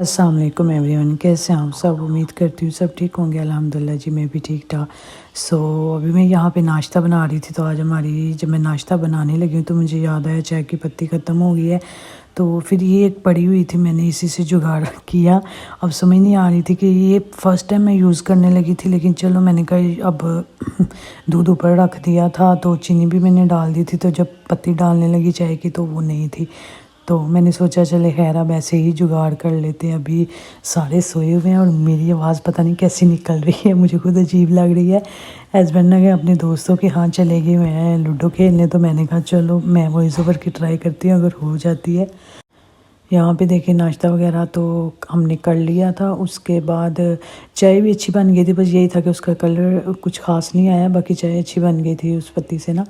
अस्सलाम वालेकुम एवरीवन, कैसे हैं आप सब। उम्मीद करती हूँ सब ठीक होंगे। अल्हम्दुलिल्लाह जी, मैं भी ठीक ठाक। अभी मैं यहाँ पे नाश्ता बना रही थी, तो आज जब मैं नाश्ता बनाने लगी हूँ तो मुझे याद आया चाय की पत्ती ख़त्म हो गई है। तो फिर ये एक पड़ी हुई थी, मैंने इसी से जुगाड़ किया। अब समझ नहीं आ रही थी कि ये फ़र्स्ट टाइम मैं यूज़ करने लगी थी, लेकिन चलो मैंने कहा अब दूध ऊपर रख दिया था तो चीनी भी मैंने डाल दी थी, तो जब पत्ती डालने लगी चाय की तो वो नहीं थी। तो मैंने सोचा चले खैर अब ऐसे ही जुगाड़ कर लेते हैं। अभी सारे सोए हुए हैं और मेरी आवाज़ पता नहीं कैसी निकल रही है, मुझे खुद अजीब लग रही है। हस्बैंड ने कहा अपने दोस्तों के यहाँ चले गए हुए हैं लूडो खेलने, तो मैंने कहा चलो मैं वॉइस ओवर की ट्राई करती हूँ, अगर हो जाती है। यहाँ पे देखिए नाश्ता वगैरह तो हमने कर लिया था। उसके बाद चाय भी अच्छी बन गई थी, बस यही था कि उसका कलर कुछ ख़ास नहीं आया, बाकी चाय अच्छी बन गई थी उस पत्ती से ना।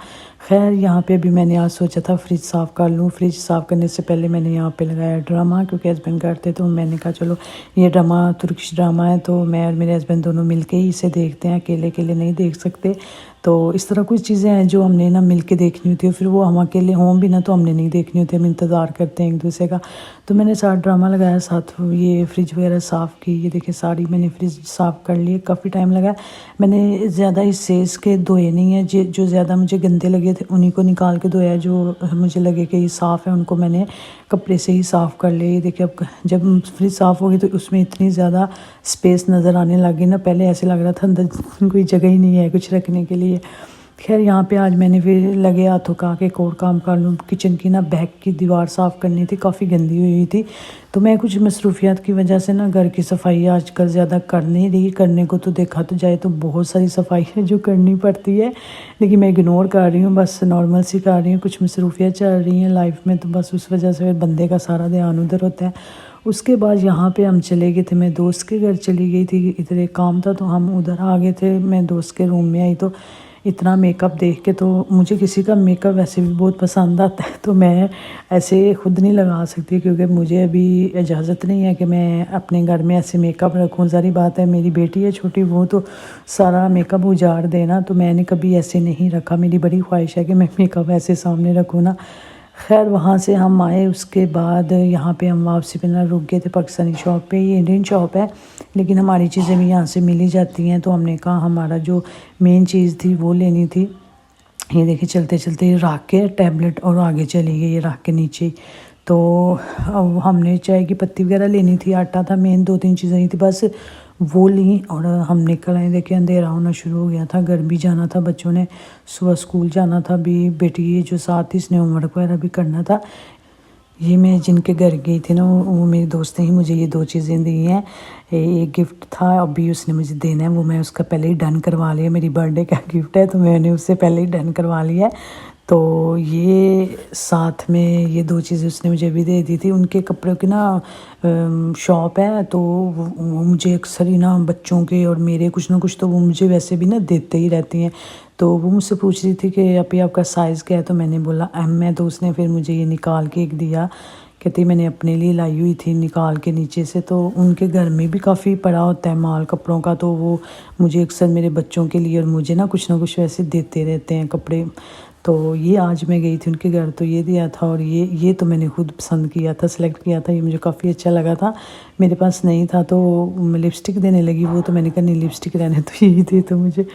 खैर यहाँ पे अभी मैंने आज सोचा था फ्रिज साफ़ कर लूँ। फ्रिज साफ़ करने से पहले मैंने यहाँ पे लगाया ड्रामा, क्योंकि हस्बैंड करते तो मैंने कहा चलो ये ड्रामा तुर्किश ड्रामा है, तो मैं और मेरे हस्बैंड दोनों मिल के ही इसे देखते हैं, अकेले अकेले नहीं देख सकते। तो इस तरह कुछ चीज़ें हैं जो हमने ना मिल के देखनी होती है, फिर वो हम अकेले हों भी ना तो हमने नहीं देखनी होती, हम इंतज़ार करते हैं एक दूसरे का। तो मैंने साथ ड्रामा लगाया, साथ ये फ्रिज वगैरह साफ़ की। ये देखिए सारी मैंने फ्रिज साफ़ कर ली, काफ़ी टाइम लगा। मैंने ज़्यादा हिस्से इसके धोए नहीं है, जो ज़्यादा मुझे गंदे लगे थे उन्हीं को निकाल के धोया, जो मुझे लगे कि ये साफ़ है उनको मैंने कपड़े से ही साफ़ कर लिया। ये देखिए अब जब फ्रिज साफ़ होगी तो उसमें इतनी ज़्यादा स्पेस नज़र आने लगी ना, पहले ऐसे लग रहा था अंदर कोई जगह ही नहीं है कुछ रखने के लिए। खैर यहाँ पे आज मैंने फिर लगे हाथों का कि एक और काम कर लूँ। किचन की ना बैक की दीवार साफ़ करनी थी, काफ़ी गंदी हुई थी। तो मैं कुछ मसरूफियात की वजह से ना घर की सफाई आजकल ज़्यादा कर नहीं रही। करने को तो देखा तो जाए तो बहुत सारी सफाई है जो करनी पड़ती है, लेकिन मैं इग्नोर कर रही हूँ, बस नॉर्मल सी कर रही हूँ। कुछ मसरूफियात चल रही हैं लाइफ में, तो बस उस वजह से बंदे का सारा ध्यान उधर होता है। उसके बाद यहाँ पे हम चले गए थे, मैं दोस्त के घर चली गई थी, इधर एक काम था तो हम उधर आ गए थे। मैं दोस्त के रूम में आई तो इतना मेकअप देख के, तो मुझे किसी का मेकअप वैसे भी बहुत पसंद आता है, तो मैं ऐसे खुद नहीं लगा सकती, क्योंकि मुझे अभी इजाज़त नहीं है कि मैं अपने घर में ऐसे मेकअप रखूँ। सारी बात है मेरी बेटी है छोटी, वो तो सारा मेकअप उजाड़ देना, तो मैंने कभी ऐसे नहीं रखा। मेरी बड़ी ख्वाहिश है कि मैं मेकअप ऐसे सामने रखूँ ना। खैर वहाँ से हम आए, उसके बाद यहाँ पे हम वापसी पे ना रुक गए थे पाकिस्तानी शॉप पे। ये इंडियन शॉप है, लेकिन हमारी चीज़ें भी यहाँ से मिल ही जाती हैं, तो हमने कहा हमारा जो मेन चीज़ थी वो लेनी थी। ये देखिए चलते चलते रख के टैबलेट और आगे चली गई, ये रख के नीचे। तो अब हमने चाय की पत्ती वगैरह लेनी थी, आटा था, मेन 2-3 चीज़ें नहीं थी, बस वो ली और हम निकल आए। देखिए अंधेरा होना शुरू हो गया था, घर भी जाना था, बच्चों ने सुबह स्कूल जाना था। भी बेटी ये जो साथ थी इसने होमवर्क वगैरह भी करना था। ये मैं जिनके घर गई थी ना, वो मेरे दोस्त ने ही मुझे ये 2 चीज़ें दी हैं। एक गिफ्ट था, अभी उसने मुझे देना है, वो मैं उसका पहले ही डन करवा लिया। मेरी बर्थडे का गिफ्ट है तो मैंने उससे पहले ही डन करवा लिया है। तो ये साथ में ये 2 चीज़ें उसने मुझे भी दे दी थी। उनके कपड़ों की ना शॉप है, तो वो मुझे अक्सर ही ना बच्चों के और मेरे कुछ ना कुछ तो वो मुझे वैसे भी ना देते ही रहती हैं। तो वो मुझसे पूछ रही थी कि अभी आपका साइज़ क्या है, तो मैंने बोला एम है। तो उसने फिर मुझे ये निकाल के एक दिया, कहती मैंने अपने लिए लाई हुई थी निकाल के नीचे से। तो उनके घर में भी काफ़ी पड़ा होता है माल कपड़ों का, तो वो मुझे अक्सर मेरे बच्चों के लिए और मुझे ना कुछ वैसे देते रहते हैं कपड़े। तो ये आज मैं गई थी उनके घर तो ये दिया था, और ये तो मैंने खुद पसंद किया था, सेलेक्ट किया था, ये मुझे काफ़ी अच्छा लगा था। मेरे पास नहीं था तो मैं लिपस्टिक देने लगी, वो तो मैंने कहा नहीं लिपस्टिक रहने तो यही थी, तो मुझे